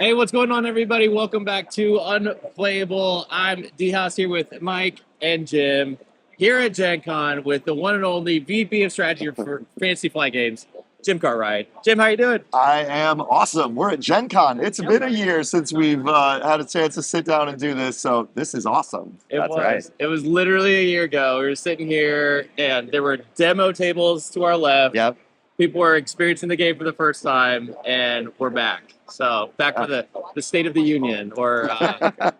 Hey, what's going on, everybody? Welcome back to Unplayable. I'm D-House here with Mike and Jim here at GenCon with the one and only VP of Strategy for Fantasy Flight Games, Jim Cartwright. Jim, how you doing? I am awesome. We're at GenCon. It's been a year since we've had a chance to sit down and do this, so this is awesome. That's right. It was literally a year ago. We were sitting here, and there were demo tables to our left. Yep. People were experiencing the game for the first time, and we're back. So back for the State of the Union, or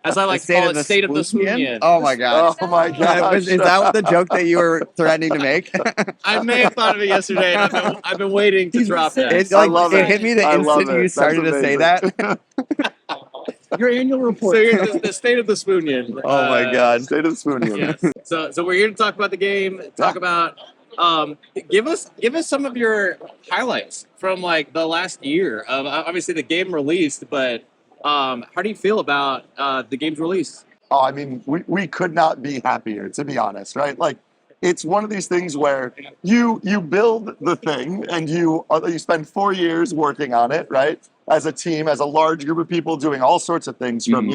as I like to call it, State of the SWUnion. Oh my god! Oh my god! Is that the joke that you were threatening to make? I may have thought of it yesterday, and I've been waiting to drop that. It hit me the instant you started to say that. Your annual report. So here's the State of the SWUnion. Oh my god! State of the SWUnion. Yes. So we're here to talk about the game. Talk about. Give us some of your highlights from like the last year. Obviously the game released, but how do you feel about the game's release? Oh, I mean, we could not be happier, to be honest, right? Like, it's one of these things where you build the thing and you spend 4 years working on it, right? As a team, as a large group of people doing all sorts of things from,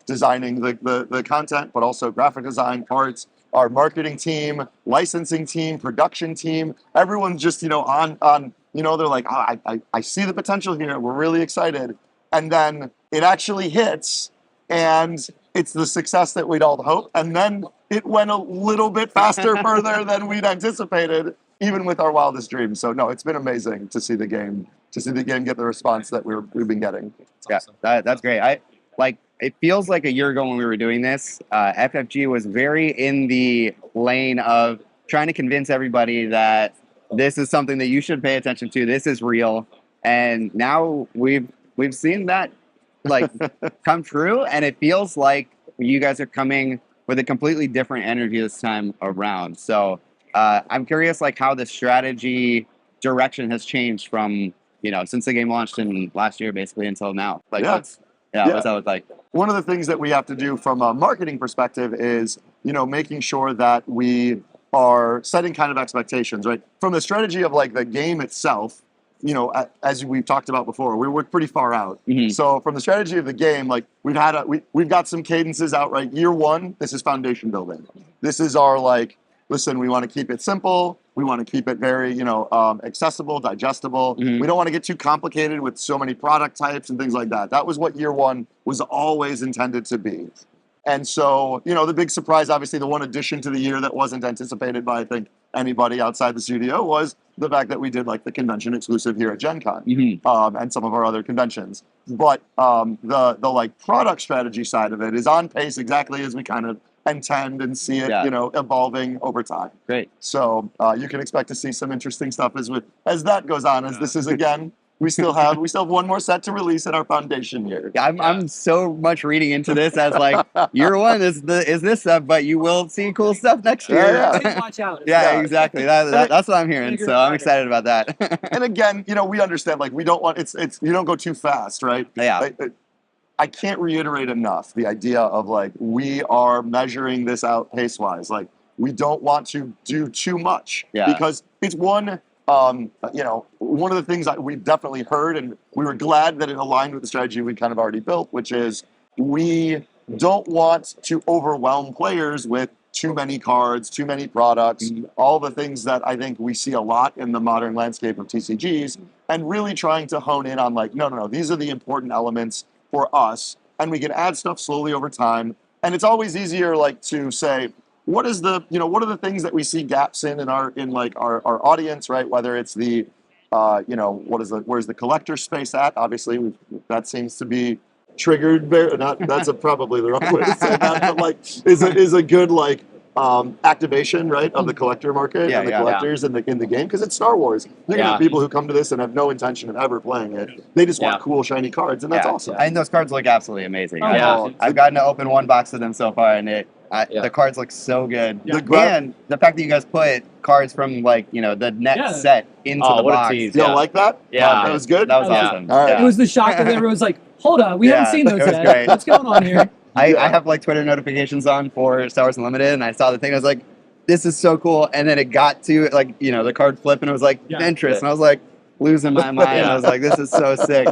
designing the content, but also graphic design, parts, our marketing team, licensing team, production team, everyone's just, they're like, I see the potential here. We're really excited. And then it actually hits and it's the success that we'd all hoped. And then it went a little bit faster, further than we'd anticipated, even with our wildest dreams. So no, it's been amazing to see the game get the response that we've been getting. Awesome. That's great. It feels like a year ago when we were doing this, FFG was very in the lane of trying to convince everybody that this is something that you should pay attention to. This is real. And now we've seen that come true, and it feels like you guys are coming with a completely different energy this time around. So I'm curious how the strategy direction has changed from, since the game launched in last year basically until now. What's that look like? One of the things that we have to do from a marketing perspective is, making sure that we are setting kind of expectations, right? From the strategy of the game itself, as we've talked about before, we're pretty far out. Mm-hmm. So from the strategy of the game, we've got some cadences out, right? Year one, this is foundation building. This is our listen, we want to keep it simple. We want to keep it very, accessible, digestible. Mm-hmm. We don't want to get too complicated with so many product types and things like that. That was what year one was always intended to be. And so, the big surprise, obviously, the one addition to the year that wasn't anticipated by, I think, anybody outside the studio was the fact that we did the convention exclusive here at GenCon, mm-hmm. And some of our other conventions. But the product strategy side of it is on pace exactly as we kind of intend and see it, evolving over time. Great. So you can expect to see some interesting stuff as that goes on. As this is again, we still have one more set to release in our foundation year. I'm so much reading into this as year one is this stuff, but you will see cool stuff next year. Yeah. Watch out. Yeah, exactly. That's what I'm hearing. So I'm excited about that. And again, we understand we don't want it's you don't go too fast, right? Yeah. I can't reiterate enough the idea of we are measuring this out pace-wise. We don't want to do too much because it's one of the things that we've definitely heard, and we were glad that it aligned with the strategy we kind of already built, which is we don't want to overwhelm players with too many cards, too many products, all the things that I think we see a lot in the modern landscape of TCGs, and really trying to hone in on no, these are the important elements for us, and we can add stuff slowly over time. And it's always easier to say, what are the things that we see gaps in our audience, right? Whether it's the where's the collector space at? Obviously, that seems to be triggered. That's probably the wrong way to say that, but is a good activation, right, of the collector market and the collectors in the game, because it's Star Wars. You're gonna have people who come to this and have no intention of ever playing it. They just want cool shiny cards, and that's awesome. And those cards look absolutely amazing. Oh, I've gotten to open one box of them so far, and the cards look so good. And the fact that you guys put cards from the net set into the box. You don't like that? Yeah, that was good. That was awesome. All right. It was the shock that everyone's like, hold on, we haven't seen those yet. Great. What's going on here? I have Twitter notifications on for Star Wars Unlimited, and I saw the thing. I was like, this is so cool. And then it got to the card flip, and it was Ventress, and I was like, losing my mind. Yeah. I was like, this is so sick.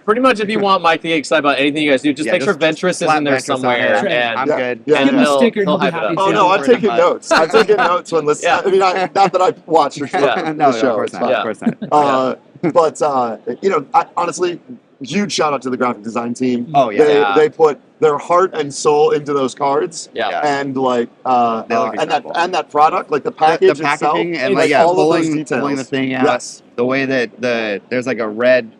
Pretty much, if you want Mike to get excited about anything you guys do, just Yeah, make sure just Ventress is slap in there Ventress on somewhere, there. and I'm Yeah. good. Yeah, and Give him a he'll- sticker and he'll he'll be hype it happy. up. Oh too. no, I've Pretty taken much. notes. I've taken notes when listening. Yeah. I mean, not that I've watched or Yeah. No, the show. of course It's not. fine. Of course not. But honestly, huge shout out to the graphic design team. Oh yeah. They put their heart and soul into those cards, Yeah. and like They look incredible. that product, like the The package packaging itself, and like yeah, all of those pulling details. the thing out. Yes. The way that there's like a red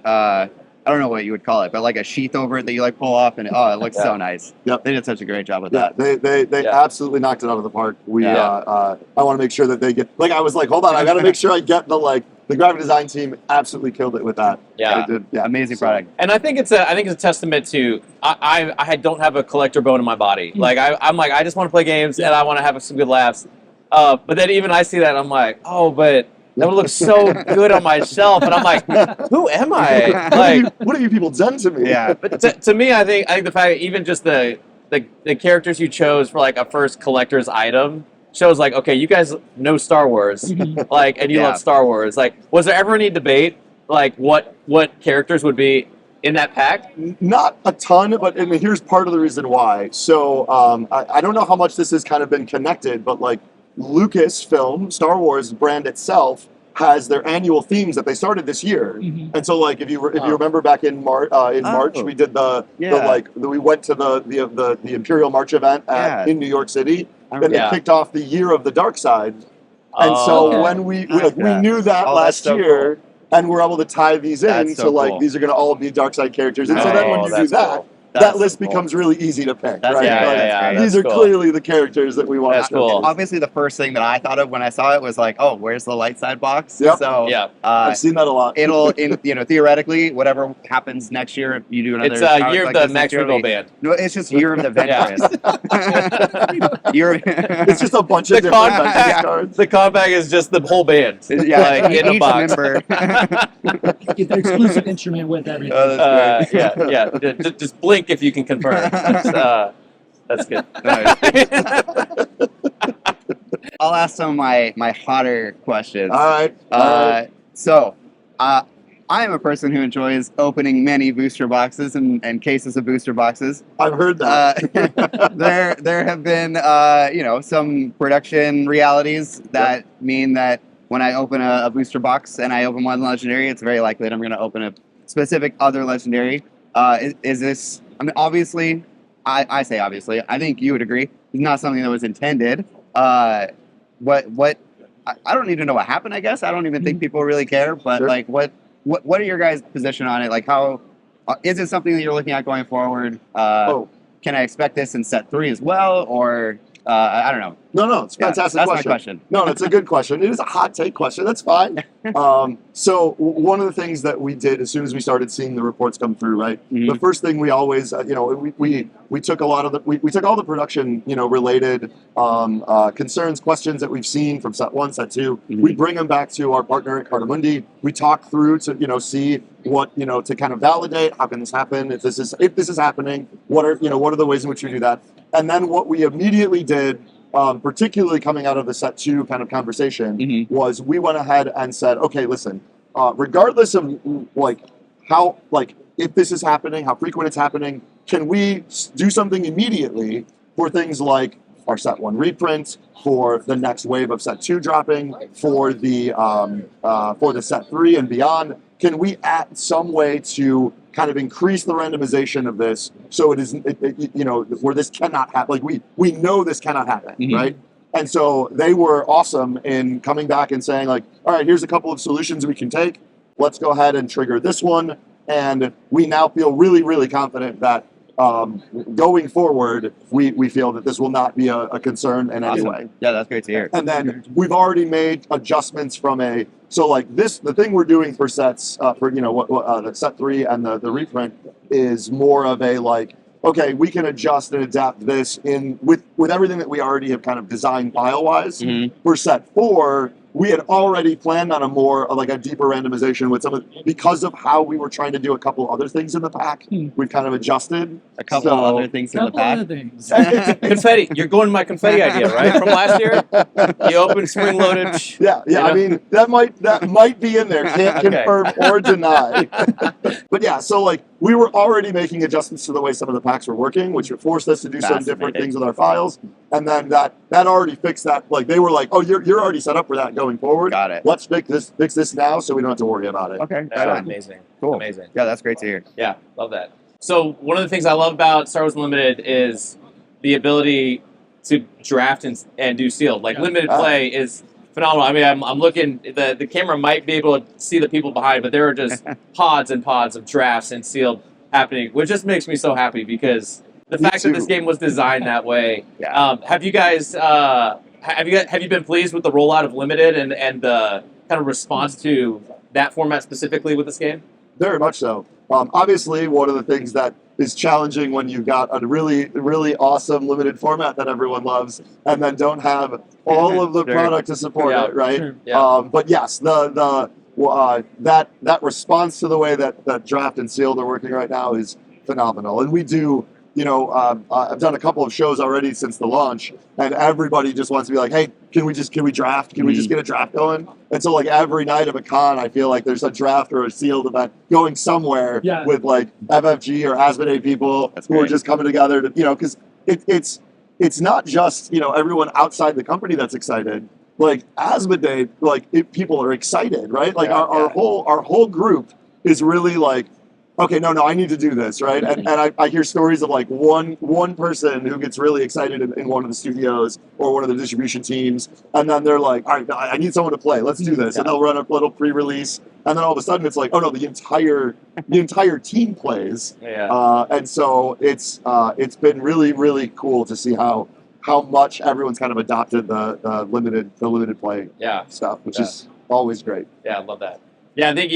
I don't know what you would call it, but like a sheath over it that you like pull off, and it looks so nice. Yep. They did such a great job with Yeah, that. they Yeah. absolutely knocked it out of the park. We Yeah. I want to make sure that they get, like, I was like, hold on, I got to make sure I get the graphic design team absolutely killed it with that. Yeah. They did, yeah. Amazing So- product. And I think it's a testament to I don't have a collector bone in my body. Like I'm like, I just want to play games and I want to have some good laughs. But then even I see that, I'm like, oh, but that would look so good on my shelf, and I'm like, who am I? Like, what have you people done to me? Yeah. but to me, I think the fact even just the characters you chose for like a first collector's item shows like, okay, you guys know Star Wars, like, and you Yeah. love Star Wars. Like, was there ever any debate like what characters would be in that pack? Not a ton, but I mean, here's part of the reason why. So I don't know how much this has kind of been connected, but like Lucasfilm, Star Wars brand itself, has their annual themes that they started this year. And so, like, if you remember back in March, we did we went to the Imperial March event in New York City, and they kicked off the year of the dark side. And so Oh. when we knew that Oh, last that's so year, and we're able to tie these in, That's so so like cool. these are going to all be dark side characters. And so then when Oh, you do that's that, cool. that That's list so cool. becomes really easy to pick, That's- right? yeah, Like, yeah, these that's are cool. clearly the characters that we want That's to cool. showcase. Obviously, the first thing that I thought of when I saw it was like, oh, where's the light side box? Yep. So Yeah. I've seen that a lot. it'll, theoretically, whatever happens next year, if you do another. It's comic year of like the this Max next year, Riddle band. No, it's just year of the Ventress. It's just a bunch of The different compact, Ventress cards. the compact is just the whole band. Yeah, like in a each box. member. Get the exclusive instrument with everything. That's great. Yeah. Just blink if you can confirm. That's good. Nice. I'll ask some of my hotter questions. All right. So, I am a person who enjoys opening many booster boxes and cases of booster boxes. I've heard that. There have been some production realities that mean that when I open a booster box and I open one legendary, it's very likely that I'm going to open a specific other legendary. Is this? I mean, obviously, I say obviously. I think you would agree. It's not something that was intended. What? I don't even know what happened. I guess I don't even think people really care. But Sure. like, what are your guys' position on it? Like, how is it something that you're looking at going forward? Can I expect this in set 3 as well, or I don't know. No, it's a Yeah, fantastic that's question. my question. No, it's a good question. It is a hot take question. That's fine. So one of the things that we did as soon as we started seeing the reports come through, right? Mhm. The first thing we always, we took a lot of we took all the production, related concerns, questions that we've seen from set 1, set 2. Mhm. We bring them back to our partner at Cartamundi. We talk through to see what to kind of validate how can this happen if this is happening. What are the ways in which we do that? And then what we immediately did. Particularly coming out of the set 2 kind of conversation, Mhm. was we went ahead and said, okay, listen, regardless of if this is happening, how frequent it's happening, can we do something immediately for things like our set 1 reprint, for the next wave of set 2 dropping, for the set 3 and beyond? Can we add some way to kind of increase the randomization of this so it isn't, where this cannot happen? Like we know this cannot happen, Mhm. right? And so they were awesome in coming back and saying like, all right, here's a couple of solutions we can take. Let's go ahead and trigger this one. And we now feel really, really confident that going forward, we feel that this will not be a concern in any Awesome. way. Yeah, that's great to hear. And then we've already made adjustments the thing we're doing for sets the set 3 and the reprint is more of a like, okay, we can adjust and adapt this with everything that we already have kind of designed file wise. Mhm. For set 4, we had already planned on a more like a deeper randomization with some of, because of how we were trying to do a couple other things in the pack. We've kind of adjusted A couple other things in the Couple pack. other things. Confetti. You're going to my confetti idea, right? From last year? You open spring loaded. Yeah, yeah. I mean, that might be in there. Can't Okay. confirm or deny. But yeah, so like we were already making adjustments to the way some of the packs were working, which forced us to do some different Fascinating. things with our files. And then that already fixed that. Like they were like, oh, you're already set up for that going forward. Got it. Let's fix this now, so we don't have to worry about it. Okay. Yeah, Right on. amazing. Cool. Amazing. Yeah, that's great to hear. Yeah, love that. So one of the things I love about Star Wars Unlimited is the ability to draft and do sealed. Like limited play is phenomenal. I mean, I'm looking. The camera might be able to see the people behind, but there are just pods and pods of drafts and sealed happening, which just makes me so happy because the fact that this game was designed that way. Yeah. Have you guys have you been pleased with the rollout of limited and the kind of response to that format specifically with this game? Very much so. Obviously, one of the things that is challenging when you've got a really, really awesome limited format that everyone loves, and then don't have all of the Sure. product to support Yeah. it, right? Sure. Yeah. But yes, that response to the way that draft and sealed are working right now is phenomenal, and we do. You know, I've done a couple of shows already since the launch, and everybody just wants to be like, "Hey, can we draft? Can we just get a draft going?" And so, like every night of a con, I feel like there's a draft or a sealed event going somewhere Yeah. with like FFG or Asmodee people That's who are great. just coming together to, because it's not just everyone outside the company that's excited. Like Asmodee, people are excited, right? Like our whole group is really like, okay, no, I need to do this, right? And I hear stories of like one person who gets really excited in one of the studios or one of the distribution teams, and then they're like, all right, I need someone to play. Let's do this, and they'll run a little pre-release, and then all of a sudden it's like, oh no, the entire team plays, and so it's been really, really cool to see how much everyone's kind of adopted the limited play stuff, which is always great. Yeah, I love that. Yeah, I think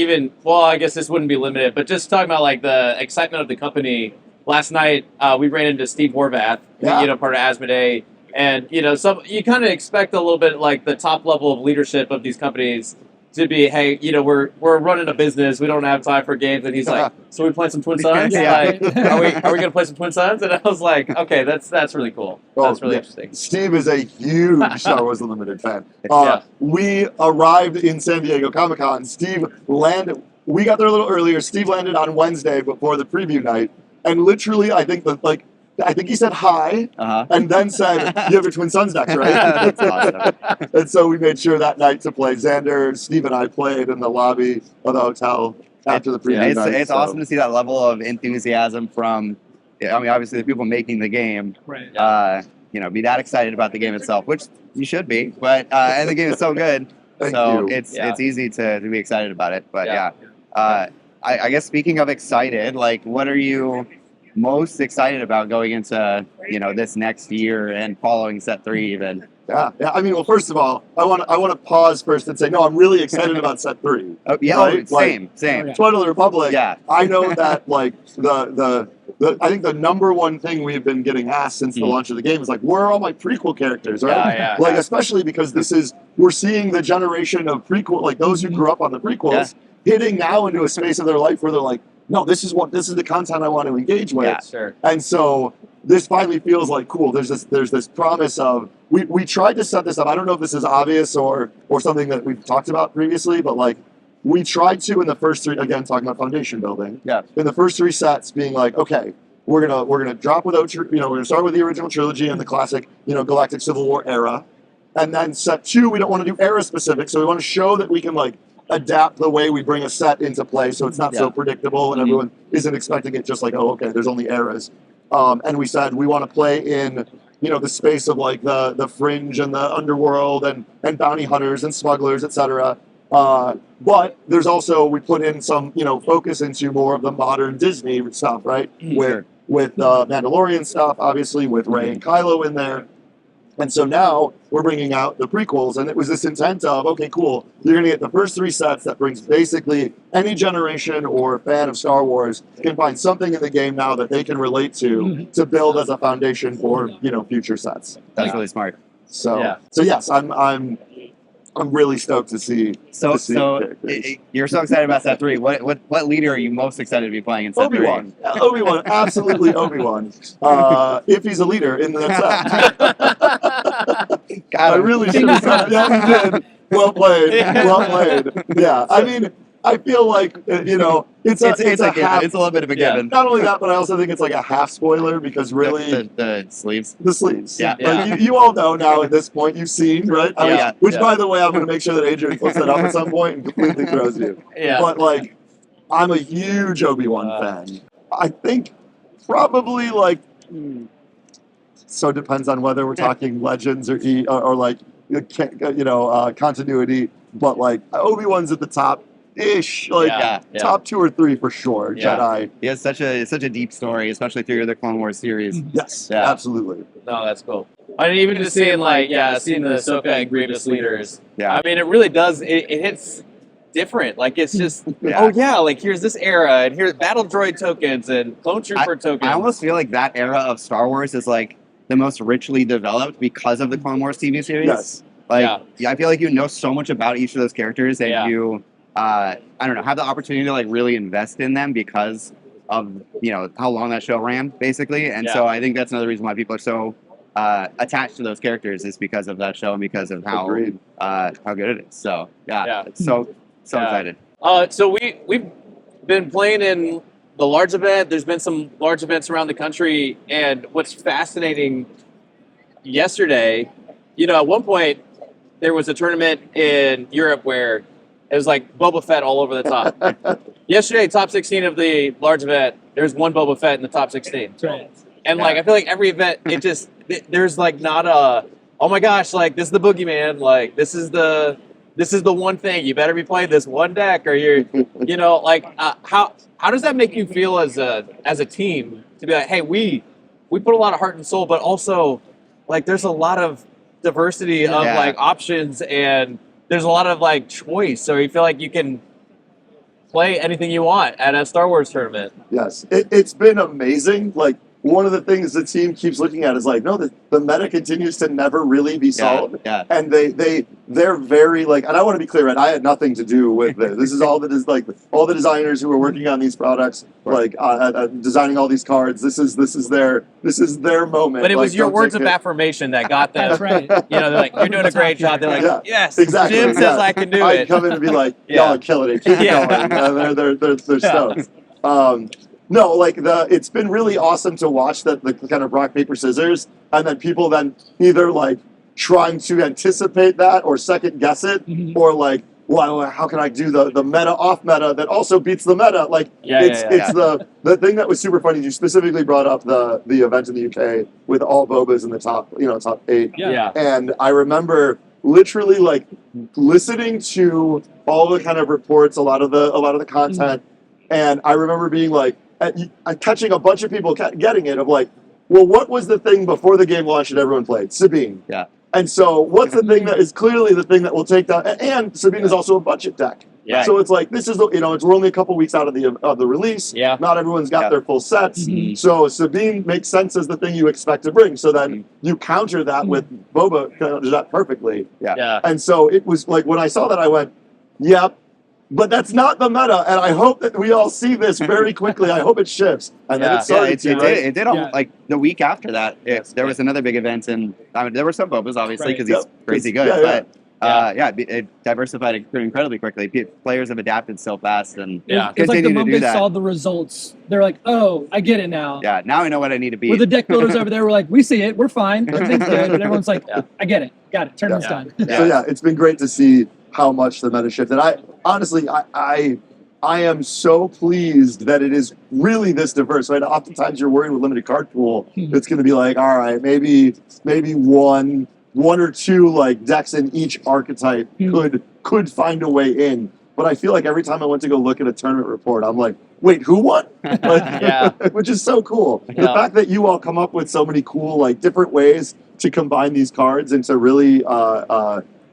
I guess this wouldn't be limited, but just talking about like the excitement of the company. Last night, we ran into Steve Horvath, part of Asmodee, and you kind of expect a little bit like the top level of leadership of these companies to be, hey, we're running a business, we don't have time for games, and he's like, so we playing some Twin Suns? Yeah. Like, are we gonna play some Twin Suns? And I was like, okay, that's really cool. That's really interesting. Steve is a huge Star Wars Unlimited fan. Yeah. We arrived in San Diego Comic-Con. Steve landed. We got there a little earlier. Steve landed on Wednesday before the preview night, and literally, I think he said hi, and then said, "You have your Twin Suns decks, right?" That's awesome. And so we made sure that night to play. Xander, Steve, and I played in the lobby of the hotel after the preview night. It's awesome to see that level of enthusiasm from, obviously the people making the game. Right. Be that excited about the game itself, which you should be. But and the game is so good, Thank so you. it's easy to be excited about it. But I guess speaking of excited, like, what are you most excited about going into this next year and following Set 3 even? Yeah. I mean, well, first of all, I want to pause first and say, no, I'm really excited about Set 3. Oh, yeah, right? same. Twilight of the Republic. Yeah. I know that like I think the number one thing we've been getting asked since the launch of the game is like, where are all my prequel characters, right? Yeah. Especially because we're seeing the generation of prequel, like those who grew up on the prequels, hitting now into a space of their life where they're like, no, this is the content I want to engage with. Yeah, sure. And so this finally feels like cool. There's this promise of we tried to set this up. I don't know if this is obvious or something that we've talked about previously, but like we tried to in the first three, again talking about foundation building. Yeah. In the first three sets, being like, okay, we're gonna drop without we're gonna start with the original trilogy and the classic Galactic Civil War era, and then set 2 we don't want to do era specific, so we want to show that we can like adapt the way we bring a set into play so it's not so predictable and everyone isn't expecting it just like, oh, okay, there's only eras. And we said we want to play in the space of like the fringe and the underworld and bounty hunters and smugglers, etc. But there's also, we put in some focus into more of the modern Disney stuff, right? With Mandalorian stuff, obviously, with Rey and Kylo in there. And so now we're bringing out the prequels, and it was this intent of, okay, cool, you're going to get the first 3 sets that brings basically any generation or fan of Star Wars can find something in the game now that they can relate to build as a foundation for future sets. That's really smart. So yes, I'm I'm really stoked to see. So, characters. You're so excited about set 3. What leader are you most excited to be playing in set 3? Obi-Wan, absolutely Obi-Wan. If he's a leader in the set. I really should have said that. You did. Well played. Yeah, I mean, I feel like it's a half. It's a little bit of a given. Not only that, but I also think it's like a half spoiler because really the sleeves. The sleeves. Yeah. Like you all know now at this point, you've seen, right? Which, by the way, I'm going to make sure that Adrian puts that up at some point and completely throws you. Yeah. But, like, I'm a huge Obi-Wan fan. I think probably, like, so it depends on whether we're talking Legends or continuity. But, like, Obi-Wan's at the top-ish. Like, top 2 or 3 for sure. Yeah. Jedi. He has such a deep story, especially through the Clone Wars series. Yes, Yeah. absolutely. No, that's cool. I mean, even just seeing seeing the Ahsoka and Grievous leaders. Yeah. I mean, it really does. It hits different. Like it's just like here's this era and here's battle droid tokens and clone trooper tokens. I almost feel like that era of Star Wars is like the most richly developed because of the Clone Wars TV series. Yes. I feel like you know so much about each of those characters and you I don't know, have the opportunity to like really invest in them because of how long that show ran, basically. And so I think that's another reason why people are so attached to those characters is because of that show and because of how good it is. So it's so excited. So we've been playing in the large event. There's been some large events around the country, and what's fascinating yesterday, at one point there was a tournament in Europe where it was like Boba Fett all over the top. Yesterday, top 16 of the large event, there's one Boba Fett in the top 16. That's right. And like I feel like every event, there's like not a oh my gosh, like this is the boogeyman, like this is the one thing you better be playing this one deck, or you're how does that make you feel as a team to be like, hey, we put a lot of heart and soul, but also like there's a lot of diversity of like options and there's a lot of like choice, so you feel like you can play anything you want at a Star Wars tournament. Yes, it's been amazing. Like one of the things the team keeps looking at is like, no, the meta continues to never really be solved. Yeah. And they're very like, and I want to be clear, right? I had nothing to do with this. This is all that is like all the designers who are working on these products, like designing all these cards. This is their moment. But it was your words of affirmation that got them. That's right. They're like, you're doing a great job. They're like, yes, exactly. Jim says I can do I'd it. come in and be like, y'all are killing it. Keep going. They're stoked. No, like it's been really awesome to watch the kind of rock, paper, scissors, and then people then either like trying to anticipate that or second guess it, or like, well, how can I do the meta off meta that also beats the meta? Like it's the thing that was super funny. You specifically brought up the event in the UK with all Bobas in the top 8. Yeah. And I remember literally like listening to all the kind of reports, a lot of the content, and I remember being like, catching a bunch of people getting it of like, well, what was the thing before the game launched that everyone played? Sabine. Yeah. And so what's the thing that is clearly the thing that will take down? And Sabine is also a budget deck. Yeah. So it's like, this is we're only a couple weeks out of the release. Yeah. Not everyone's got their full sets. So Sabine makes sense as the thing you expect to bring. So then you counter that with Boba counters that perfectly. Yeah. And so it was like, when I saw that, I went, yep. But that's not the meta, and I hope that we all see this very quickly. I hope it shifts. And then it started it did almost, like the week after that. There was another big event, and I mean, there were some Bobas, obviously, because he's crazy good. It diversified incredibly quickly. Players have adapted so fast, and It's like the moment they saw the results, they're like, "Oh, I get it now." Yeah, now I know what I need to be. We're the deck builders over there. We're like, "We see it. We're fine. Everything's good." And everyone's like, "I get it. Got it. Tournament's done." So it's been great to see how much the meta shifted. I honestly am so pleased that it is really this diverse. Right? Oftentimes you're worried with limited card pool. It's going to be like, all right, maybe one or two like decks in each archetype could find a way in. But I feel like every time I went to go look at a tournament report, I'm like, wait, who won? Which is so cool. The fact that you all come up with so many cool like different ways to combine these cards into really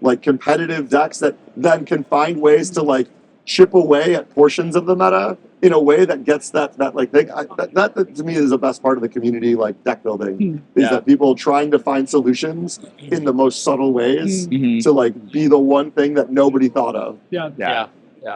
like competitive decks that then can find ways to like chip away at portions of the meta in a way that gets that like thing. That to me is the best part of the community, like deck building, is that people trying to find solutions in the most subtle ways to like be the one thing that nobody thought of. Yeah.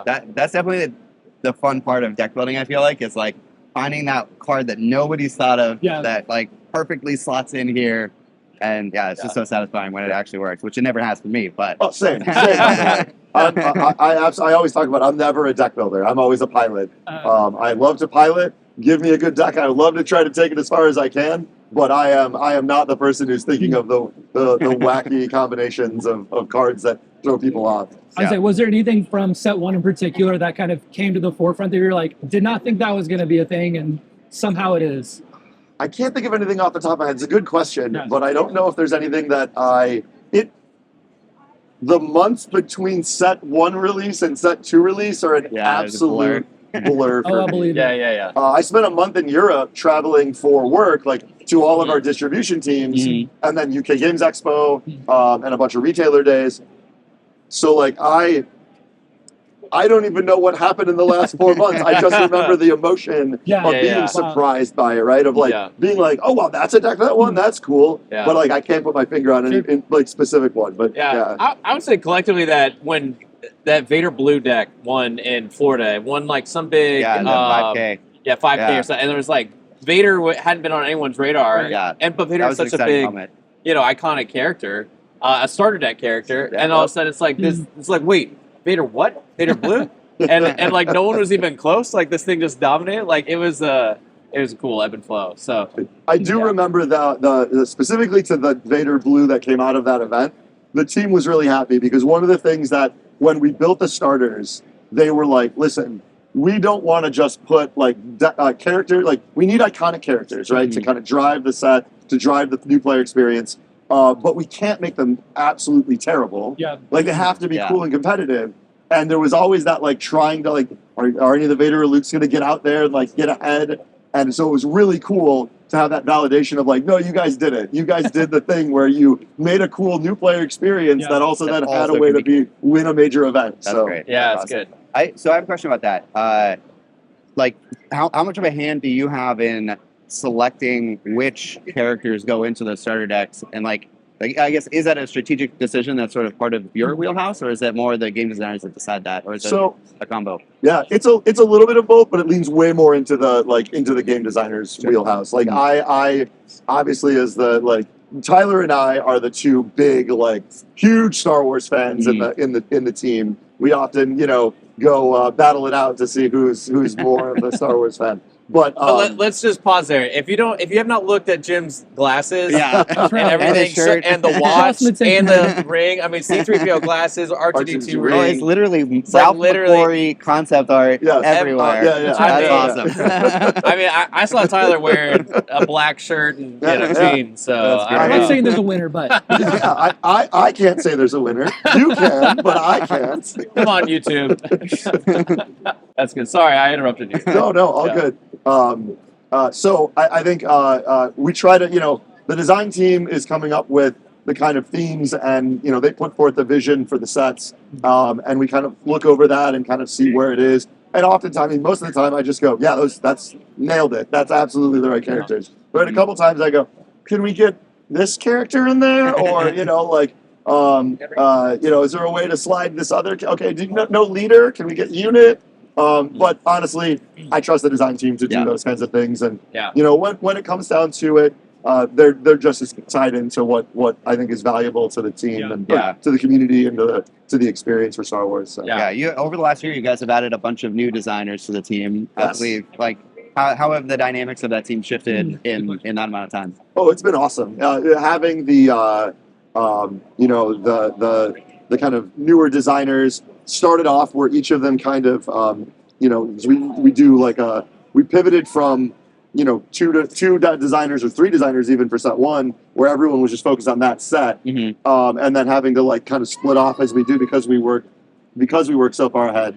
That's definitely the fun part of deck building. I feel like is like finding that card that nobody's thought of that like perfectly slots in here. And it's just so satisfying when it actually works, which it never has for me. But same. I always talk about I'm never a deck builder. I'm always a pilot. I love to pilot. Give me a good deck. I would love to try to take it as far as I can. But I am not the person who's thinking of the wacky combinations of cards that throw people off. I was like, was there anything from set 1 in particular that kind of came to the forefront that you're like, did not think that was going to be a thing, and somehow it is? I can't think of anything off the top of my head. It's a good question, but I don't know if there's anything that the months between set 1 release and set 2 release are an absolute blur for I me. believe it. I spent a month in Europe traveling for work, like to all of our distribution teams, and then UK Games Expo, and a bunch of retailer days. So like I don't even know what happened in the last 4 months. I just remember the emotion of being surprised by it, right? Of like being like, oh wow, that's a deck, that one, that's cool. But like I can't put my finger on any like specific one. But I would say collectively that when that Vader Blue deck won in Florida, it won like some big 5K. 5K or something, and there was like Vader hadn't been on anyone's radar. But Vader is such a big, moment. Iconic character, a starter deck character, and all of a sudden it's like this. It's like, wait, Vader what? Vader Blue? and like no one was even close. Like this thing just dominated. Like it was a cool ebb and flow. So I do remember the specifically to the Vader Blue that came out of that event. The team was really happy because one of the things that when we built the starters, they were like, listen, we don't want to just put like character, like we need iconic characters, right? To kind of drive the set, to drive the new player experience. But we can't make them absolutely terrible. Like they have to be cool and competitive. And there was always that like trying to like, are any of the Vader or Luke's going to get out there and like get ahead? And so it was really cool to have that validation of like, no, you guys did it. You guys did the thing where you made a cool new player experience that also then had a way to win a major event. That's great. That's good. So I have a question about that. Like, how much of a hand do you have in selecting which characters go into the starter decks? And like I guess, is that a strategic decision that's sort of part of your wheelhouse, or is that more the game designers that decide that, or is it a combo? Yeah, it's a little bit of both, but it leans way more into the game designers' wheelhouse. Like I obviously as Tyler and I are the two big huge Star Wars fans in the team. We often go battle it out to see who's more of a Star Wars fan. But let's just pause there. If you have not looked at Jim's glasses, and everything, and the watch, and the ring. I mean, C-3PO glasses, R2-D2 ring. Oh, it's literally Ralph McQuarrie concept art everywhere. That's awesome. I mean, I saw Tyler wearing a black shirt and jeans. So I'm not saying there's a winner, but I can't say there's a winner. You can, but I can't. Come on, YouTube. That's good. Sorry, I interrupted you. No, all good. So I think we try to, the design team is coming up with the kind of themes and, they put forth the vision for the sets, and we kind of look over that and kind of see where it is. And oftentimes, most of the time, I just go, that's nailed it. That's absolutely the right characters. But a couple times I go, can we get this character in there? Or, is there a way to slide this other? Okay, no leader? Can we get unit? But honestly, I trust the design team to do those kinds of things. And, when it comes down to it, they're just as tied into what I think is valuable to the team and to the community and to the experience for Star Wars. So. You over the last year, you guys have added a bunch of new designers to the team. Yes. How have the dynamics of that team shifted in that amount of time? Oh, it's been awesome. Having the kind of newer designers started off where each of them kind of, we pivoted from, two designers or three designers even for set one, where everyone was just focused on that set. And then having to kind of split off as we do because we work so far ahead.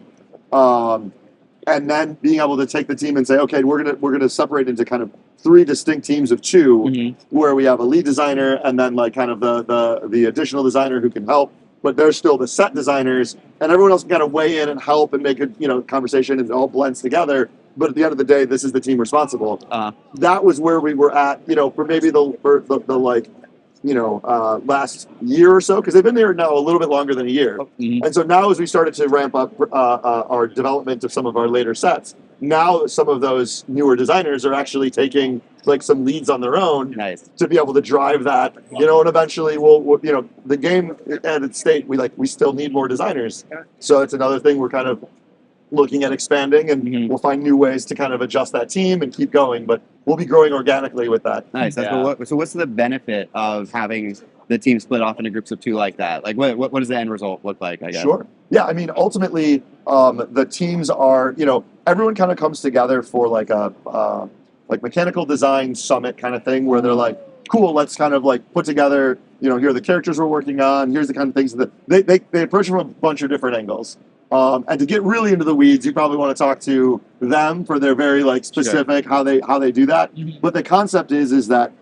And then being able to take the team and say, okay, we're gonna separate into kind of three distinct teams of two, where we have a lead designer and then kind of the additional designer who can help, but they're still the set designers, and everyone else can kind of weigh in and help and make a conversation, and it all blends together. but at the end of the day, this is the team responsible. That was where we were at, for maybe the like, last year or so, because they've been there now a little bit longer than a year. And so now as we started to ramp up our development of some of our later sets, now some of those newer designers are actually taking like some leads on their own to be able to drive that, and eventually we'll the game at its state, we still need more designers. So it's another thing we're kind of looking at expanding, and we'll find new ways to kind of adjust that team and keep going, but we'll be growing organically with that. Nice. So what's the benefit of having the team split off into groups of 2 like that? Like what does the end result look like, I guess? Sure. Yeah, I mean, ultimately, the teams are, everyone kind of comes together for like a mechanical design summit kind of thing where they're like, cool, let's kind of like put together, here are the characters we're working on, here's the kind of things that they approach from a bunch of different angles. And to get really into the weeds, you probably want to talk to them for their very like specific how they do that. But the concept is that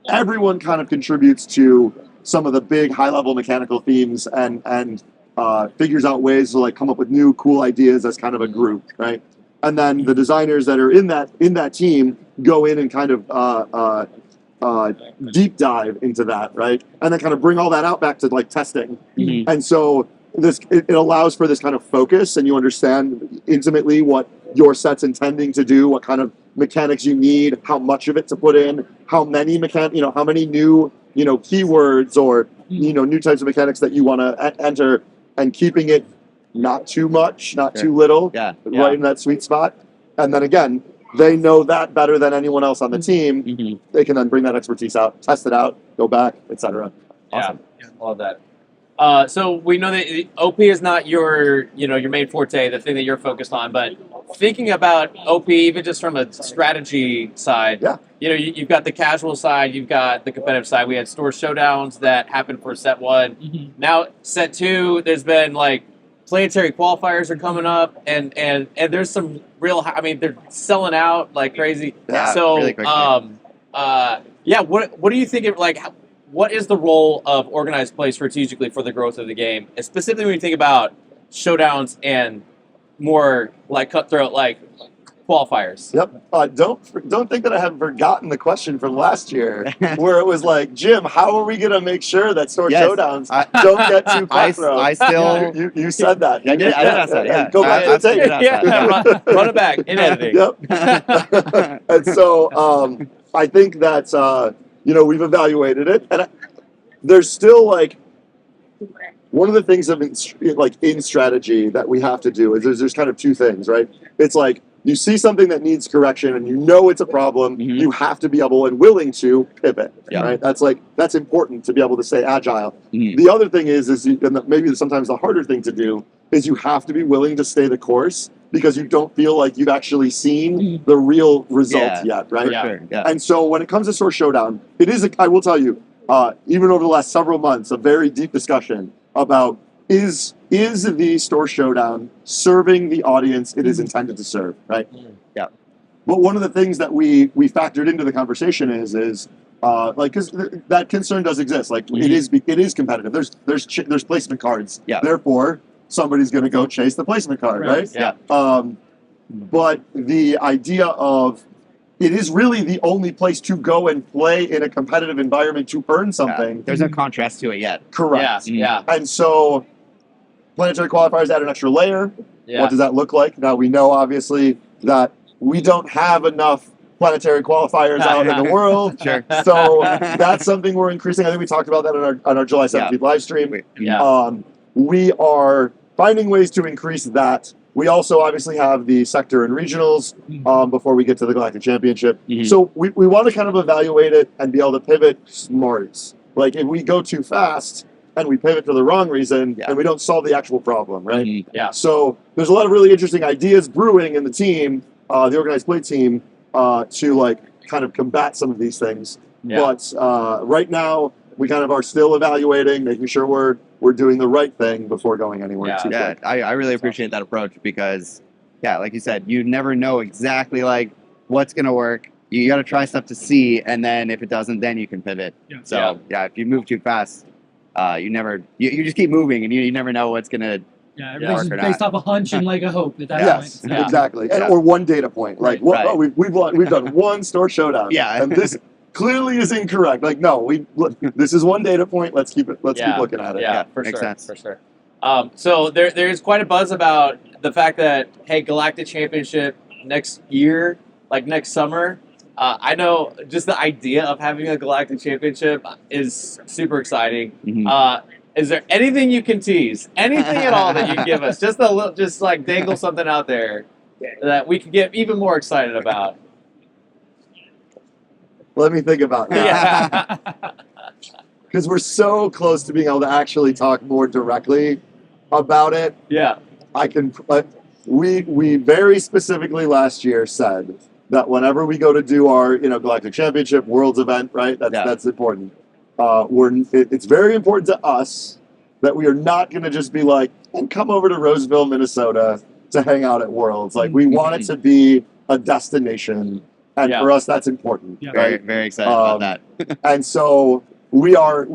everyone kind of contributes to some of the big high level mechanical themes and figures out ways to like come up with new cool ideas as kind of a group, right? And then the designers that are in that team go in and kind of deep dive into that, right? And then kind of bring all that out back to like testing. And so it allows for this kind of focus, and you understand intimately what your set's intending to do, what kind of mechanics you need, how much of it to put in, how many how many new keywords or new types of mechanics that you want to enter, and keeping it not too much, not too little, right in that sweet spot. And then again, they know that better than anyone else on the team. They can then bring that expertise out, test it out, go back, etc. Awesome. Yeah, love that. So we know that OP is not your main forte, the thing that you're focused on, but thinking about OP, even just from a strategy side, you've got the casual side, you've got the competitive side. We had store showdowns that happened for set 1. Now set 2, there's been like planetary qualifiers are coming up, and there's some real. I mean, they're selling out like crazy. So, really quickly. What do you think? What is the role of organized play strategically for the growth of the game, specifically when you think about showdowns and more like cutthroat like qualifiers? Yep. Don't think that I haven't forgotten the question from last year, where it was like, Jim, how are we going to make sure that store showdowns don't get too cutthroat? I still. You said that. I did ask that. Yeah. Go back to the tape. Run it back in editing. Yep. And so I think that we've evaluated it, and there's still like one of the things in strategy that we have to do is there's kind of 2 things, right? It's like you see something that needs correction and it's a problem, you have to be able and willing to pivot, right? That's important to be able to stay agile. The other thing is and maybe sometimes the harder thing to do is you have to be willing to stay the course because you don't feel like you've actually seen the real results yet, right? Sure. And so when it comes to Store Showdown, it is, I will tell you, even over the last several months, a very deep discussion about is the Store Showdown serving the audience it is intended to serve, right? Yeah. But one of the things that we factored into the conversation is because that concern does exist. Like it is competitive. There's placement cards. Yeah. Therefore, somebody's going to go chase the placement card, right? Yeah. But the idea of it is really the only place to go and play in a competitive environment to earn something. There's no contrast to it yet. Correct. Yeah. And so planetary qualifiers add an extra layer. Yeah. What does that look like? Now we know obviously that we don't have enough planetary qualifiers out in the world. Sure. So that's something we're increasing. I think we talked about that on our July 17th live stream. We are finding ways to increase that. We also obviously have the sector and regionals before we get to the Galactic Championship. So we want to kind of evaluate it and be able to pivot smart. Like if we go too fast and we pivot for the wrong reason and we don't solve the actual problem, right? So there's a lot of really interesting ideas brewing in the team, the organized play team, to like kind of combat some of these things. But right now we kind of are still evaluating, making sure we're doing the right thing before going anywhere too quick. I really appreciate that approach because, like you said, you never know exactly like what's going to work. You got to try stuff to see, and then if it doesn't, then you can pivot. So if you move too fast, you just keep moving, and you never know what's going to Yeah, everything's Work or just based not. off a hunch and like a hope at that Yes, point. Yeah. exactly. And, Yeah. or one data point. Like, Right. oh, we've done one store showdown. Yeah. And this clearly is incorrect. Like, no, this is one data point. Let's keep looking at it. Yeah, Yeah, for makes sure, sense. for sure. So there's quite a buzz about the fact that, hey, Galactic Championship next year, like next summer. I know just the idea of having a Galactic Championship is super exciting. Mhm. Is there anything you can tease? Anything at all that you can give us? Just a little, just like dangle something out there that we can get even more excited about. Let me think about that. Yeah. Because we're so close to being able to actually talk more directly about it. Yeah. I can. We very specifically last year said that whenever we go to do our Galactic Championship Worlds event, right? That's important. It's very important to us that we are not going to just be like, come over to Roseville, Minnesota to hang out at Worlds. Like we want it to be a destination, and for us that's important. Yeah. Very, Right? very excited about that. And so we are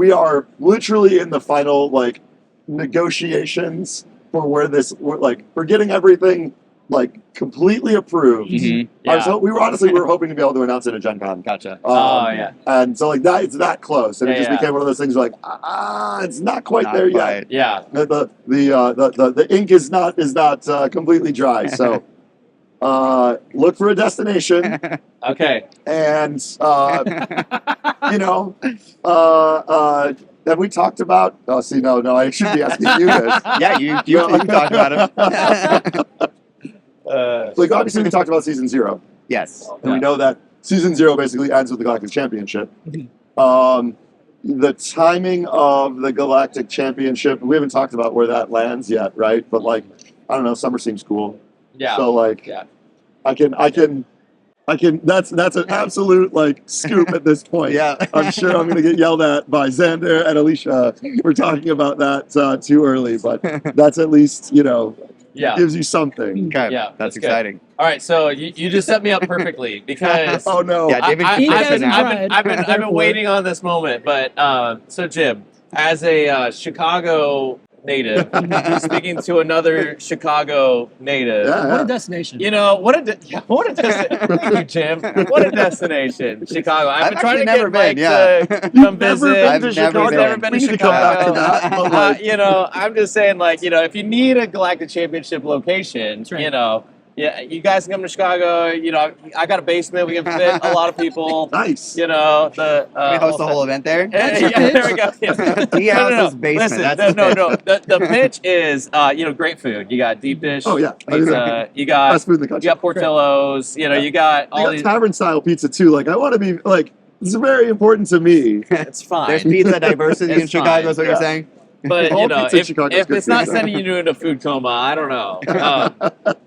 literally in the final like negotiations for we're getting everything like completely approved. Mhm. Yeah. We were hoping to be able to announce it at GenCon. Gotcha. Oh, yeah. And so like that, it's that close, and it Yeah, just yeah. became one of those things like it's not quite Not there yet. quite. Yeah. The ink is not completely dry. So look for a destination, Okay. and have we talked about? Oh, see, no, I should be asking you this. Yeah, you talked about it. Like obviously we talked about season 0. Yes. And we know that season 0 basically ends with the Galactic Championship. The timing of the Galactic Championship, we haven't talked about where that lands yet, right? But like, I don't know, summer seems cool. Yeah. So like, Yeah. I can. That's an absolute like scoop at this point. Yeah. I'm sure I'm gonna get yelled at by Xander and Alicia for talking about that too early, but that's at least Yeah. gives you something. Okay. Yeah, That's good. exciting. All right. So you just set me up perfectly because Oh no! Yeah, David I, can I, pitch have it been, now. I've been waiting on this moment, but so Jim, as a Chicago native, speaking to another Chicago native, Yeah, What a destination. what a destination! Thank you, Jim. What a destination, Chicago. I've been trying to actually never get Mike been, yeah. to You've come never visit. been I've to never Chicago. I've never been We to need to come back to Chicago. that. But like, I'm just saying, like, if you need a Galactic Championship location, That's right. yeah, you guys can come to Chicago. I got a basement. We can fit a lot of people. nice. The Can we host the whole event there? That's your yeah, pitch? there we go. Yeah. Tea house's basement. Listen, That's no. the pitch. The pitch is, great food. You got deep dish. Oh yeah, Pizza. You got best food in the country. Portillo's. You got They all got these. tavern style pizza too. Like I want to be like it's very important to me. It's fine. There's pizza diversity in It's Chicago, fine. is what you're Yeah. saying? But All pizza in if Chicago is good it's not pizza. sending you into a food coma, I don't know.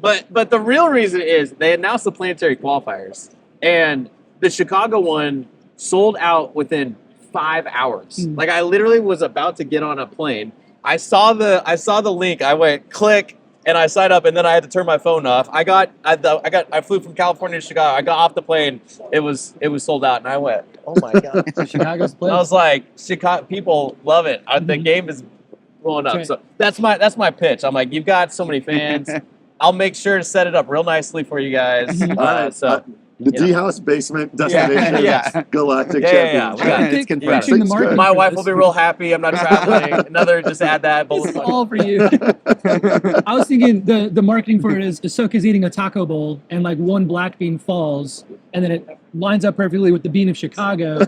But the real reason is they announced the Planetary Qualifiers, and the Chicago one sold out within 5 hours. Like I literally was about to get on a plane. I saw the link. I went click. And I signed up, and then I had to turn my phone off. I flew from California to Chicago. I got off the plane. It was sold out, and I went, oh my god! Chicago's the place. I was like, Chicago people love it. The game is blowing up. Right. So that's my pitch. I'm like, you've got so many fans. I'll make sure to set it up real nicely for you guys. All right, So the D House basement destination, Yeah. Galactic Yeah. Championship. We got it. It's confirmed. Pitching the Things market good. my for wife this. will be real happy. I'm not traveling. Just add that. This is bullet all for you. I was thinking the marketing for it is Ahsoka's eating a taco bowl and like one black bean falls, and then it lines up perfectly with the bean of Chicago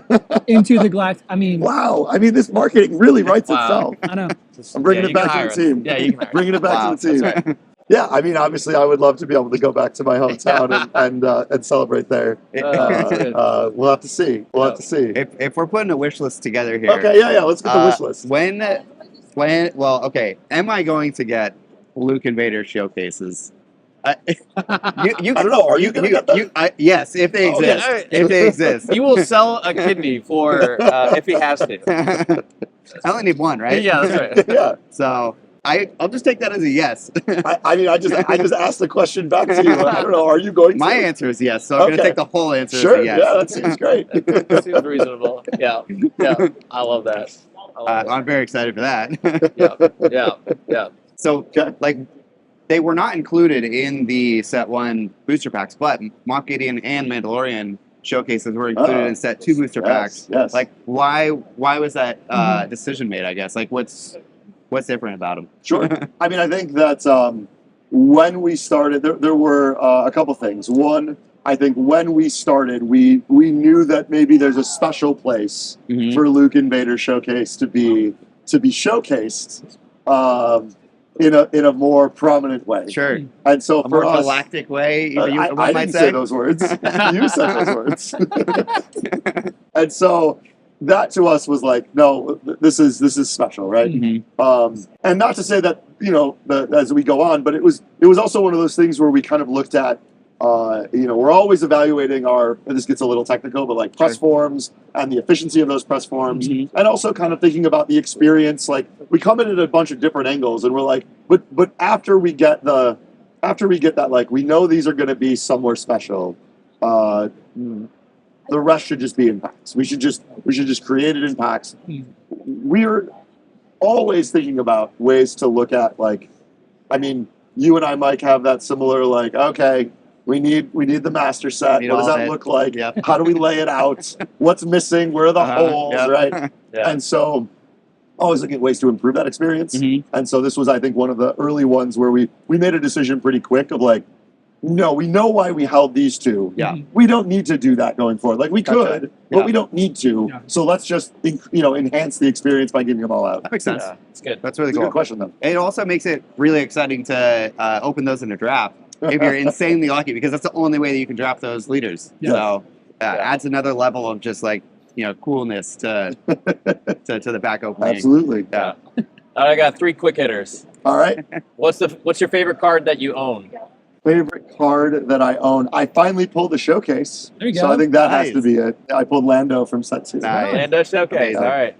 into the glass. I mean, Wow, I mean this marketing really writes Wow. itself. I know. I'm bringing Yeah, it you can back hire to the us. team. Yeah, you can hire us. Bringing it back Wow, to the team. that's right. Yeah, I mean, obviously, I would love to be able to go back to my hometown and celebrate there. We'll have to see. We'll have to see. If we're putting a wish list together here, Okay, yeah. Let's get the wish list. Am I going to get Luke and Vader showcases? You I don't know. Are you gonna get them? Yes, if they Oh, exist. yeah. If they exist. He will sell a kidney for if he has to. I only need one, right? Yeah, that's right. Yeah. So I'll just take that as a yes. I mean, I just asked the question back to you. I don't know. Are you going to? My answer is yes, so I'm going Okay. to take the whole answer Sure. as a yes. Yeah, that seems great. That seems reasonable. Yeah. I love that. I love that. I'm very excited for that. Yeah. So, like, they were not included in the Set 1 booster packs, but Moff Gideon and Mandalorian showcases were included in Set 2 booster packs. Yes. Like, why was that decision made, I guess? Like, what's different about them? Sure. I mean, I think that when we started, there were a couple things. One, I think when we started, we knew that maybe there's a special place for Luke and Vader showcase to be showcased in a more prominent way. Sure. And so A for more us, galactic way. I didn't say those words. You said those words. And so that to us was like, no, this is special, right? And not to say that as we go on, but it was also one of those things where we kind of looked at, we're always evaluating and this gets a little technical, but like press forms and the efficiency of those press forms, and also kind of thinking about the experience. Like we come in at a bunch of different angles, and we're like, but after we get that, like we know these are going to be somewhere special. The rest should just be in packs. We should just create it in packs. We're always thinking about ways to look at, like, I mean, you and I, Mike, have that similar, like, okay, we need the master set. What does that look like? Yep. How do we lay it out? What's missing? Where are the holes? Right? Yeah. And so always looking at ways to improve that experience. And so this was, I think, one of the early ones where we made a decision pretty quick of like, no, we know why we held these two. Yeah. We don't need to do that going forward. Like we could, but we don't need to. Yeah. So let's just enhance the experience by giving them all out. That makes sense. Yeah, it's good. That's really It's a cool. good question, though. It also makes it really exciting to open those in a draft if you're insanely lucky, because that's the only way that you can draft those leaders. Yeah. So adds another level of just like coolness to the back opening. Absolutely. Yeah. I got 3 quick hitters. All right. What's your favorite card that you own? Favorite card that I own. I finally pulled the showcase. There you So go. I think that has Nice. to be it. I pulled Lando from set 2. Nice. Lando Showcase. Amazing. All right.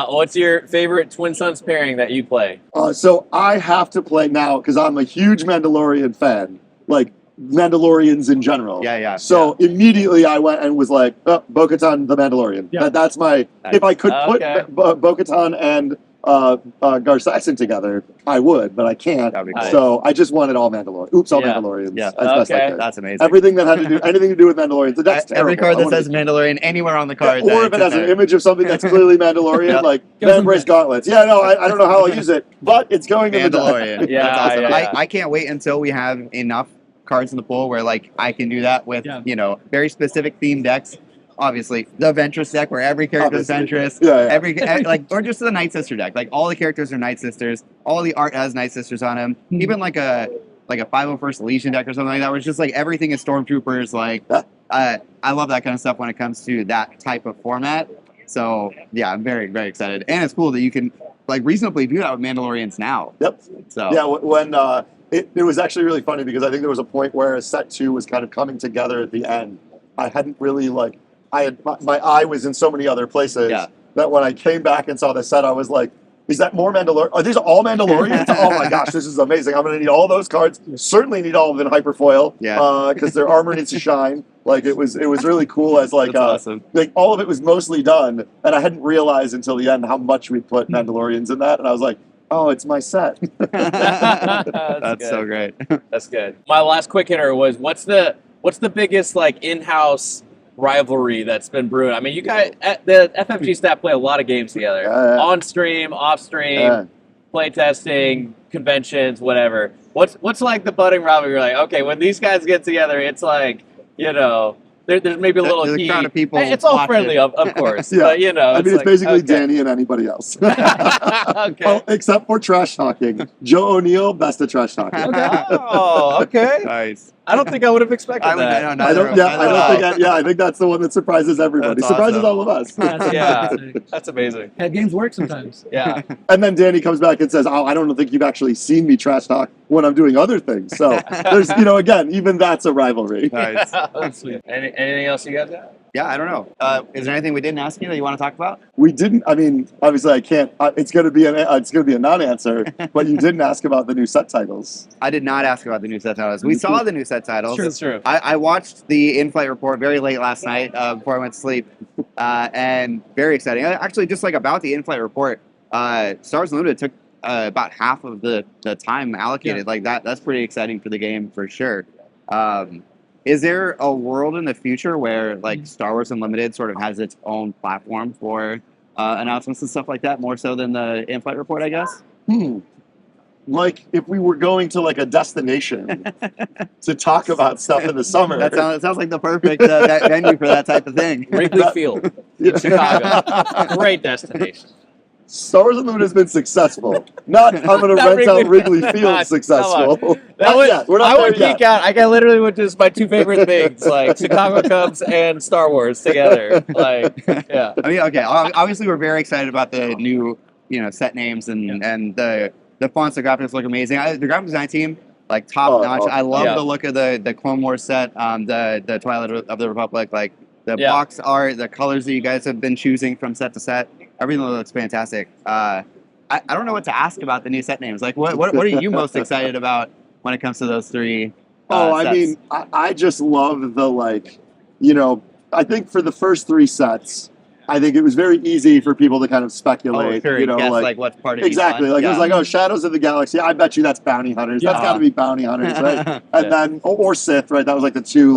What's your favorite Twin Sons pairing that you play? So I have to play now because I'm a huge Mandalorian fan. Like Mandalorians in general. Yeah. So immediately I went and was like, Bo-Katan the Mandalorian. Yeah. That's my. Nice. If I could put Okay. Bo-Katan and Gar Saxon together, I would, but I can't. That'd be cool. So I just wanted all Mandalorian. Oops, all Yeah. Mandalorians. Yeah. As best I Okay. could. That's amazing. Everything that had to do anything to do with Mandalorians. That's terrible. Every card I that wanna- says Mandalorian anywhere on the card. or if it has an image of something that's clearly Mandalorian, Yeah. like Goes in Embrace there. Gauntlets. Yeah, no, I don't know how I'll use it, but it's going in the deck. Mandalorian. Yeah, That's awesome. yeah. I can't wait until we have enough cards in the pool where like I can do that with very specific theme decks. Obviously, the Ventress deck where every character is Obviously. Ventress. Yeah. Or just the Night Sister deck. Like all the characters are Night Sisters. All the art has Night Sisters on them. Even like a 501st Legion deck or something like that, where it's just like everything is Stormtroopers. Like I love that kind of stuff when it comes to that type of format. So yeah, I'm very, very excited, and it's cool that you can like reasonably do that with Mandalorians now. Yep. So Yeah, when it was actually really funny because I think there was a point where set 2 was kind of coming together at the end. I hadn't really my eye was in so many other places that when I came back and saw the set, I was like, is that more Mandalorian? Are these all Mandalorians? Oh my gosh, this is amazing. I'm going to need all those cards. Certainly need all of them in Hyperfoil because their armor needs to shine. Like it was really cool as like that's awesome. like all of it was mostly done, and I hadn't realized until the end how much we put Mandalorians in that, and I was like, oh, it's my set. That's so great. That's good. My last quick hitter was what's the biggest like in-house rivalry that's been brewing? I mean, you guys at the FFG staff play a lot of games together, Yeah. on stream, off stream, Yeah. play testing, conventions, whatever. What's like the budding rivalry? You're like, okay, when these guys get together, it's like there's maybe a little There's a heat. crowd of people It's all watching. friendly, of course. Yeah. But I mean, it's like, basically okay. Danny and anybody else. Okay. Well, except for trash talking. Joe O'Neill, best at trash talking. Oh, okay. Nice. I don't think I would have expected that. I think that's the one that surprises everybody. That's Surprises awesome. all of us. That's Yeah. fantastic. That's amazing. Head games work sometimes. Yeah. And then Danny comes back and says, "Oh, I don't think you've actually seen me trash talk when I'm doing other things." So there's, again, even that's a rivalry. Nice. That's sweet. Anything else you guys got? Yeah, I don't know. Is there anything we didn't ask you that you want to talk about? We didn't. I mean, obviously, I can't. It's going to be a non-answer. But you didn't ask about the new set titles. I did not ask about the new set titles. We saw the new set titles. That's true. I watched the in-flight report very late last night before I went to sleep, and very exciting. Actually, just like about the in-flight report, Star Wars Unlimited took about half of the time allocated. Like that's pretty exciting for the game for sure. Is there a world in the future where like Star Wars Unlimited sort of has its own platform for announcements and stuff like that, more so than the in-flight report, I guess? Like if we were going to like a destination to talk about stuff in the summer. That sounds like the perfect venue for that type of thing. Wrigley Field in Chicago. Great destination. Star Wars Unlimited has been successful. Not I'm going to rent out Wrigley Field successful. That was, We're not I there would yet. geek out. I got literally went to my two favorite things, like Chicago Cubs and Star Wars together. Like, yeah. I mean, okay. Obviously, we're very excited about the new, set names and the fonts. The graphics look amazing. The graphic design team, like top notch. I love the look of the Clone Wars set. The Twilight of the Republic. Like the box art, the colors that you guys have been choosing from set to set. Everything looks fantastic. I don't know what to ask about the new set names. Like, what are you most excited about when it comes to those three? I mean, I just love the I think for the first three sets, I think it was very easy for people to kind of speculate. Guess, like what's part of exactly. each Like it was like, Shadows of the Galaxy. I bet you that's bounty hunters. That's got to be bounty hunters, right? And then or Sith, right? That was like the two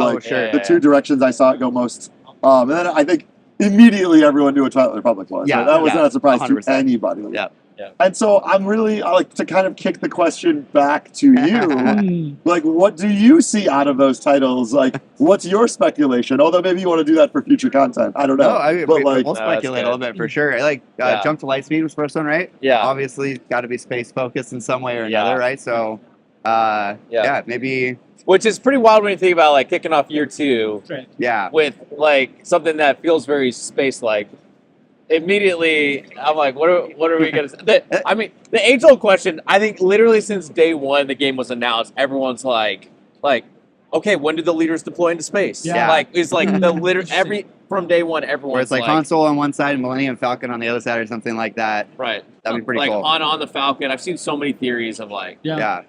two directions I saw it go most. And then I think immediately everyone knew what Twilight Republic was. Yeah, right? That was not a surprise 100%. to anybody. Yeah. And so I like to kind of kick the question back to you. Like, what do you see out of those titles? Like, what's your speculation? Although maybe you want to do that for future content. I don't know. We'll speculate a little bit for sure. Like, Jump to Lightspeed was the first one, right? Yeah. Obviously, got to be space focused in some way or another, right? So, maybe. Which is pretty wild when you think about like kicking off year 2 with like something that feels very space-like. Immediately, I'm like, what are we going to say? I mean, the age-old question, I think literally since day one the game was announced, everyone's like, okay, when did the leaders deploy into space? Yeah. Like, it's like the from day one, everyone's Where it's like Han Solo on one side and Millennium Falcon on the other side or something like that. Right. That'd be pretty cool. Like on the Falcon, I've seen so many theories of like, Yeah.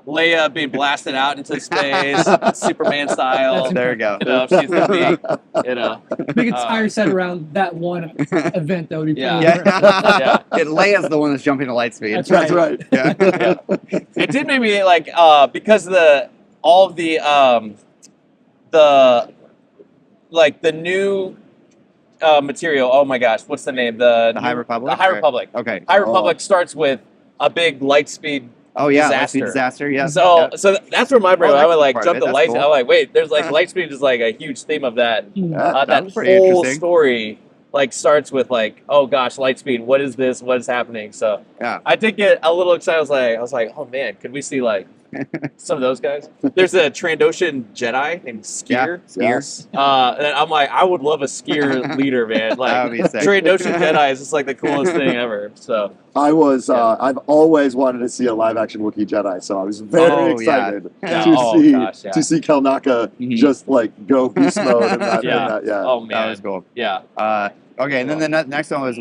Leia being blasted out into space, Superman style. There you go. She's gonna be, Big entire set around that one event that would be pretty Leia's the one that's jumping to Lightspeed. That's right. Yeah. It did make me like because all of the new material. Oh my gosh, what's the name? The High Republic. The High Republic. Okay. High Republic starts with a big Lightspeed. Oh yeah, disaster. Lightspeed disaster. Yeah. So that's where my brain. I would like jump to light. Cool. I'm like, wait, there's like Lightspeed is like a huge theme of that. That pretty whole interesting. story like starts with like, oh gosh, Lightspeed. What is this? What is happening? So I did get a little excited. I was like, oh man, could we see like some of those guys? There's a Trandoshan Jedi named Skier. And I'm like, I would love a Skier leader, man. Like Trandoshan Jedi is just like the coolest thing ever. So I've always wanted to see a live action Wookiee Jedi, so I was very excited to see Kelnaka just like go beast mode in that. Oh man, that was cool. Yeah. Okay, and then the next one was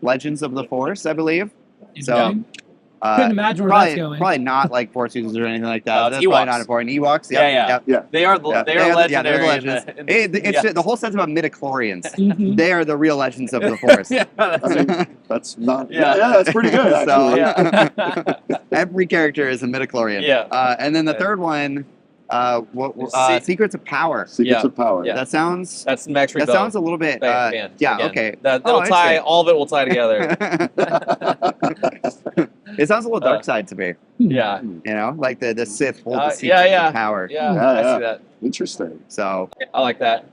Legends of the Force, I believe. So. Couldn't imagine where that's going. Probably not like Force users or anything like that. That's Ewoks. probably not important. Ewoks, Yeah. They are legendary. Yeah, they're the legends. The whole set's about midichlorians. They are the real legends of the Force. That's not. That's pretty good. Actually. Every character is a midichlorian. And then the third one. Secrets of Power. Secrets of Power. Yeah. That's Max Rebo. That sounds a little bit. Okay. That'll tie. All of it will tie together. It sounds a little dark side to me. Yeah. Like the Sith hold the secrets of power. Yeah, I see that. Interesting. So I like that.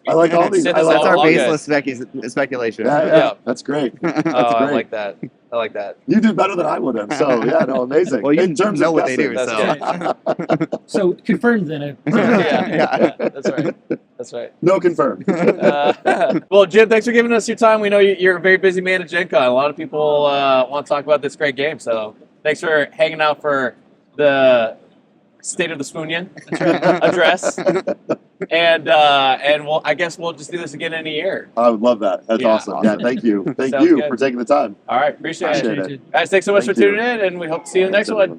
I like all these. That's our baseless speculation. Yeah. That's great. I like that. I like that. You do better than I would have. So amazing. Well, you in terms know of what guessing, they do. So confirmed then. That's right. No confirmed. Well, Jim, thanks for giving us your time. We know you're a very busy man at GenCon. A lot of people want to talk about this great game. So thanks for hanging out for the State of the SWUnion address. And I guess we'll just do this again in a year. I would love that. That's awesome. Yeah, thank you. Thank you for taking the time. All right, appreciate it. it. Guys, thanks so much for tuning in, and we hope to see you in the next one.